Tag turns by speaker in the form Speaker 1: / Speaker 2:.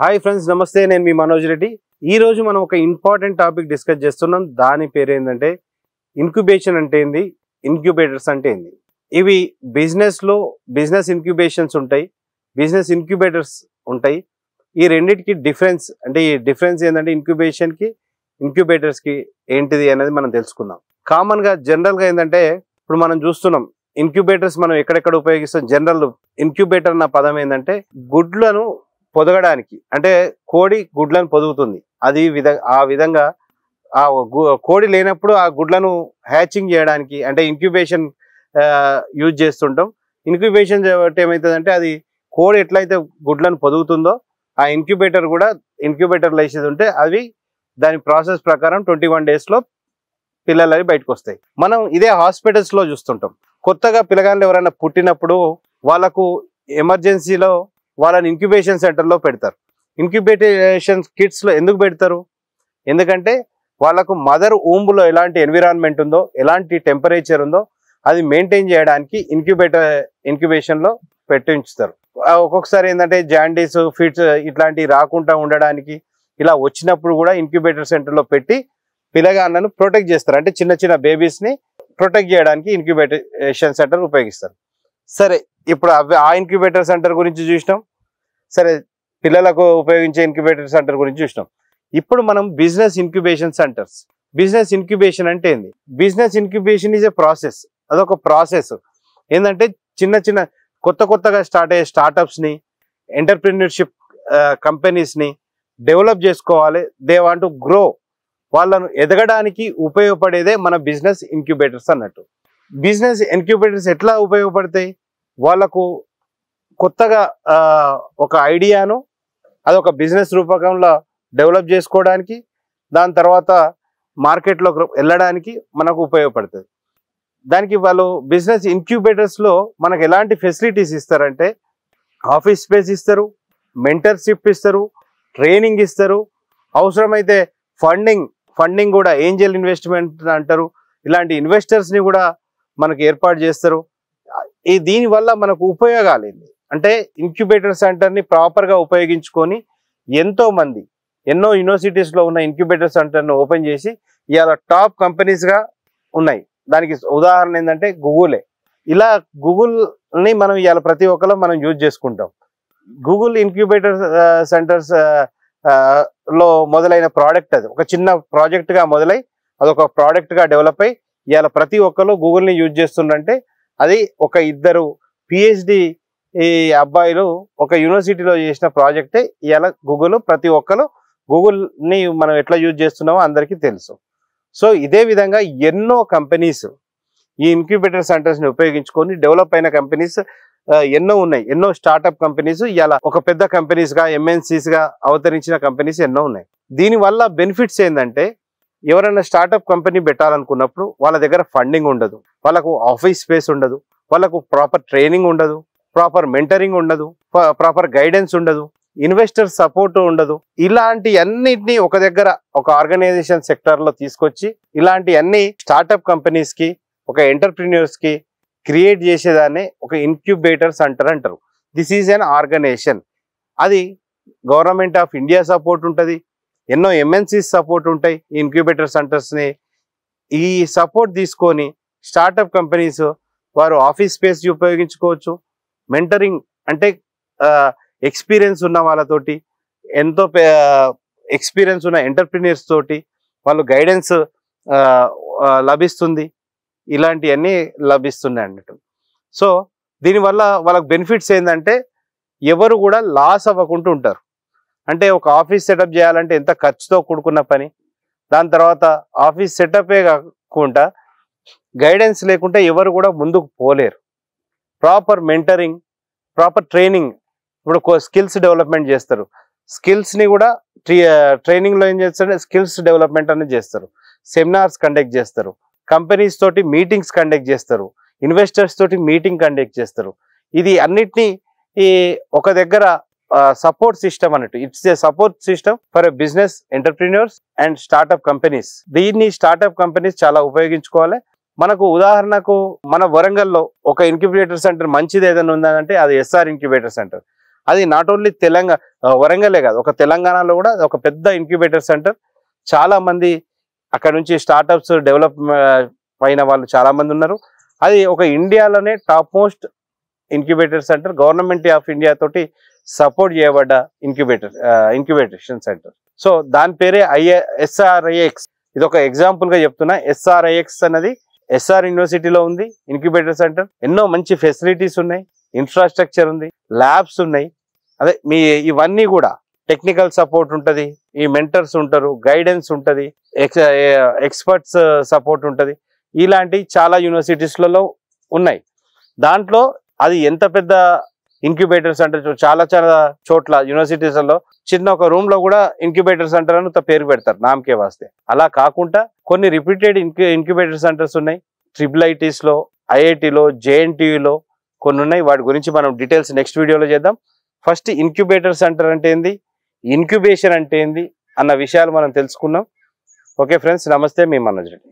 Speaker 1: Hi friends, నమస్తే. నేను మీ మనోజ్ రెడ్డి. ఈ రోజు మనం ఒక ఇంపార్టెంట్ టాపిక్ డిస్కస్ చేస్తున్నాం. దాని పేరు ఏంటంటే ఇంక్యుబేషన్ అంటే ఏంది, ఇంక్యుబేటర్స్ అంటే ఏంది. ఇవి బిజినెస్ ఇంక్యుబేషన్స్ ఉంటాయి, బిజినెస్ ఇంక్యుబేటర్స్ ఉంటాయి. ఈ రెండింటికి డిఫరెన్స్ ఏంటంటే ఇంక్యుబేషన్కి ఇంక్యుబేటర్స్కి ఏంటిది అనేది మనం తెలుసుకుందాం. కామన్గా జనరల్గా ఏంటంటే ఇప్పుడు మనం చూస్తున్నాం ఇంక్యుబేటర్స్ మనం ఎక్కడెక్కడ ఉపయోగిస్తాం. జనరల్ ఇంక్యుబేటర్ అన్న పదం ఏంటంటే గుడ్లను పొదగడానికి, అంటే కోడి గుడ్లను పొదుగుతుంది. ఆ విధంగా కోడి లేనప్పుడు ఆ గుడ్లను హ్యాచింగ్ చేయడానికి అంటే ఇంక్యుబేషన్ యూజ్ చేస్తుంటాం. ఇంక్యుబేషన్ చేయబట్టి ఏమవుతుందంటే అది కోడి ఎట్లయితే గుడ్లను పొదుగుతుందో ఆ ఇంక్యుబేటర్లు వేసేది ఉంటే అవి దాని ప్రాసెస్ ప్రకారం 21 daysలో పిల్లలు అవి బయటకు వస్తాయి. మనం ఇదే హాస్పిటల్స్లో చూస్తుంటాం. కొత్తగా పిల్లగాళ్ళు ఎవరైనా పుట్టినప్పుడు వాళ్ళకు ఎమర్జెన్సీలో వాళ్ళని ఇంక్యుబేషన్ సెంటర్లో పెడతారు. ఇంక్యుబేషన్ కిట్స్లో ఎందుకు పెడతారు? ఎందుకంటే వాళ్ళకు మదర్ ఊంబులో ఎలాంటి ఎన్విరాన్మెంట్ ఉందో, ఎలాంటి టెంపరేచర్ ఉందో అది మెయింటైన్ చేయడానికి ఇంక్యుబేషన్లో పెట్టి ఉంచుతారు. ఒక్కొక్కసారి ఏంటంటే జాండీస్, ఫిట్స్ ఇట్లాంటివి రాకుండా ఉండడానికి ఇలా వచ్చినప్పుడు కూడా ఇంక్యుబేటర్ సెంటర్లో పెట్టి పిల్లగాళ్ళను ప్రొటెక్ట్ చేస్తారు. అంటే చిన్న చిన్న బేబీస్ని ప్రొటెక్ట్ చేయడానికి ఇంక్యుబేషన్ సెంటర్ ఉపయోగిస్తారు. సరే, ఇప్పుడు ఆ ఇంక్యుబేటర్ సెంటర్ గురించి చూసినాం. సరే, పిల్లలకు ఉపయోగించే ఇంక్యుబేటర్ సెంటర్ గురించి చూసినాం. ఇప్పుడు మనం business incubation centres. Business incubation అంటే ఏంది? Business incubation is a process. అదొక ప్రాసెస్. ఏంటంటే చిన్న చిన్న కొత్తగా స్టార్ట్ అయ్యే స్టార్టప్స్ని, ఎంటర్ప్రెన్యూర్షిప్ కంపెనీస్ని డెవలప్ చేసుకోవాలి. They want to grow. వాళ్ళను ఎదగడానికి ఉపయోగపడేదే మన బిజినెస్ ఇంక్యుబేటర్స్ అన్నట్టు. బిజినెస్ ఇంక్యుబేటర్స్ ఎట్లా ఉపయోగపడతాయి? వాళ్ళకు కొత్తగా ఒక ఐడియాను అదొక బిజినెస్ రూపకంలో డెవలప్ చేసుకోవడానికి, దాని తర్వాత మార్కెట్లో వెళ్ళడానికి మనకు ఉపయోగపడుతుంది. దానికి వాళ్ళు బిజినెస్ ఇంక్యుబేటర్స్లో మనకు ఎలాంటి ఫెసిలిటీస్ ఇస్తారంటే ఆఫీస్ స్పేస్ ఇస్తారు, మెంటర్షిప్ ఇస్తారు, ట్రైనింగ్ ఇస్తారు, అవసరమైతే ఫండింగ్ కూడా ఏంజల్ ఇన్వెస్ట్మెంట్ అంటారు. ఇలాంటి ఇన్వెస్టర్స్ని కూడా మనకు ఏర్పాటు చేస్తారు. దీనివల్ల మనకు ఉపయోగాలు ఏంటి అంటే ఇంక్యుబేటర్ సెంటర్ని ప్రాపర్గా ఉపయోగించుకొని ఎన్నో యూనివర్సిటీస్లో ఉన్న ఇంక్యుబేటర్ సెంటర్ని ఓపెన్ చేసి ఇవాళ టాప్ కంపెనీస్గా ఉన్నాయి. దానికి ఉదాహరణ ఏంటంటే గూగులే. ఇలా గూగుల్ని మనం ఇవాళ ప్రతి ఒక్కరు మనం యూజ్ చేసుకుంటాం. గూగుల్ ఇంక్యుబేటర్ సెంటర్స్ లో మొదలైన ప్రోడక్ట్ అది ఒక చిన్న ప్రాజెక్ట్గా మొదలై అదొక ప్రోడక్ట్గా డెవలప్ అయ్యి ఇవాళ ప్రతి ఒక్కరు గూగుల్ని యూజ్ చేస్తుండంటే అది ఒక ఇద్దరు పిహెచ్డి అబ్బాయిలు ఒక యూనివర్సిటీలో చేసిన ప్రాజెక్టే. ఇవాళ ప్రతి ఒక్కరు గూగుల్ని మనం ఎట్లా యూజ్ చేస్తున్నామో అందరికీ తెలుసు. సో ఇదే విధంగా ఎన్నో కంపెనీస్ ఈ ఇంక్యుబేటర్ సెంటర్స్ని ఉపయోగించుకొని డెవలప్ అయిన కంపెనీస్ ఎన్నో ఉన్నాయి. ఎన్నో స్టార్టప్ కంపెనీస్ ఇలా ఒక పెద్ద కంపెనీస్గా, ఎంఎన్సీస్గా అవతరించిన కంపెనీస్ ఎన్నో ఉన్నాయి. దీనివల్ల బెనిఫిట్స్ ఏంటంటే ఎవరైనా స్టార్టప్ కంపెనీ పెట్టాలనుకున్నప్పుడు వాళ్ళ దగ్గర ఫండింగ్ ఉండదు, వాళ్ళకు ఆఫీస్ స్పేస్ ఉండదు, వాళ్ళకు ప్రాపర్ ట్రైనింగ్ ఉండదు, ప్రాపర్ మెంటరింగ్ ఉండదు, ప్రాపర్ గైడెన్స్ ఉండదు, ఇన్వెస్టర్ సపోర్ట్ ఉండదు. ఇలాంటి అన్నిటినీ ఒక దగ్గర ఒక ఆర్గనైజేషన్ సెక్టర్లో తీసుకొచ్చి ఇలాంటి అన్ని స్టార్టప్ కంపెనీస్కి, ఒక ఎంటర్ప్రిన్యూర్స్కి క్రియేట్ చేసేదాన్ని ఒక ఇంక్యుబేటర్ సెంటర్ అంటారు. This is an organisation. అది గవర్నమెంట్ ఆఫ్ ఇండియా సపోర్ట్ ఉంటుంది, ఎన్నో ఎంఎన్సీస్ సపోర్ట్ ఉంటాయి. ఈ ఇంక్యుబేటర్ సెంటర్స్ని ఈ సపోర్ట్ తీసుకొని స్టార్టప్ కంపెనీస్ వారు ఆఫీస్ స్పేస్ ఉపయోగించుకోవచ్చు. మెంటరింగ్ అంటే ఎక్స్పీరియన్స్ ఉన్న వాళ్ళతోటి, ఎంతో ఎక్స్పీరియన్స్ ఉన్న ఎంటర్ప్రిన్యూర్స్ తోటి వాళ్ళు గైడెన్స్ లభిస్తుంది. ఇలాంటివన్నీ లభిస్తున్నాయి అన్నట్టు. సో దీనివల్ల వాళ్ళకి బెనిఫిట్స్ ఏంటంటే ఎవరు కూడా లాస్ అవ్వకుండా ఉంటారు. అంటే ఒక ఆఫీస్ సెటప్ చేయాలంటే ఎంత ఖర్చుతో కూడుకున్న పని. దాని తర్వాత ఆఫీస్ సెటపే కాకుండా గైడెన్స్ లేకుండా ఎవరు కూడా ముందుకు పోలేరు. Proper mentoring, proper training. ఇప్పుడు స్కిల్స్ డెవలప్మెంట్ చేస్తారు. స్కిల్స్ని కూడా ట్రైనింగ్లో ఏం చేస్తారంటే స్కిల్స్ డెవలప్మెంట్ అనేది చేస్తారు. సెమినార్స్ కండక్ట్ చేస్తారు, కంపెనీస్ తోటి మీటింగ్స్ కండక్ట్ చేస్తారు, ఇన్వెస్టర్స్ తోటి మీటింగ్ కండక్ట్ చేస్తారు. ఇది అన్నిటినీ ఒక దగ్గర సపోర్ట్ సిస్టమ్ అన్నట్టు. It's a support system for business entrepreneurs and startup companies. దీన్ని స్టార్టప్ కంపెనీస్ చాలా ఉపయోగించుకోవాలి. మనకు ఉదాహరణకు మన వరంగల్లో ఒక ఇంక్యుబేటర్ సెంటర్ మంచిది ఏదైనా ఉందంటే అది ఎస్ఆర్ ఇంక్యుబేటర్ సెంటర్. అది నాట్ ఓన్లీ వరంగలే కాదు, ఒక తెలంగాణలో కూడా ఒక పెద్ద ఇంక్యుబేటర్ సెంటర్. చాలా మంది అక్కడ నుంచి స్టార్టప్స్ డెవలప్ అయిన వాళ్ళు చాలా మంది ఉన్నారు. అది ఒక ఇండియాలోనే top most incubator centre, government of India తోటి సపోర్ట్ చేయబడ్డ ఇంక్యుబేషన్ సెంటర్. సో దాని పేరే SRIX. ఇది ఒక ఎగ్జాంపుల్ గా చెప్తున్నా. SRIX అనేది ఎస్ఆర్ యూనివర్సిటీలో ఉంది ఇంక్యుబేటర్ సెంటర్. ఎన్నో మంచి ఫెసిలిటీస్ ఉన్నాయి, ఇన్ఫ్రాస్ట్రక్చర్ ఉంది, ల్యాబ్స్ ఉన్నాయి. అదే మీ ఇవన్నీ కూడా టెక్నికల్ సపోర్ట్ ఉంటుంది, ఈ మెంటర్స్ ఉంటారు, గైడెన్స్ ఉంటుంది, ఎక్స్పర్ట్స్ సపోర్ట్ ఉంటుంది. ఇలాంటి చాలా యూనివర్సిటీస్లలో ఉన్నాయి. దాంట్లో అది ఎంత పెద్ద ఇంక్యుబేటర్ సెంటర్, చాలా చాలా చోట్ల యూనివర్సిటీస్లలో చిన్న ఒక రూమ్ లో కూడా ఇంక్యుబేటర్ సెంటర్ అని పేరు పెడతారు నామకే వాస్తే. అలా కాకుండా కొన్ని రిపీటెడ్ ఇంక్యుబేటర్ సెంటర్స్ ఉన్నాయి. IIITs లో, IITలో, JNTUలో కొన్ని ఉన్నాయి. వాటి గురించి మనం డీటెయిల్స్ నెక్స్ట్ వీడియోలో చేద్దాం. ఫస్ట్ ఇంక్యుబేటర్ సెంటర్ అంటే ఏంది, ఇంక్యుబేషన్ అంటే ఏంది అన్న విషయాలు మనం తెలుసుకున్నాం. ఓకే ఫ్రెండ్స్, నమస్తే, మీ మనోజ్ రెడ్డి.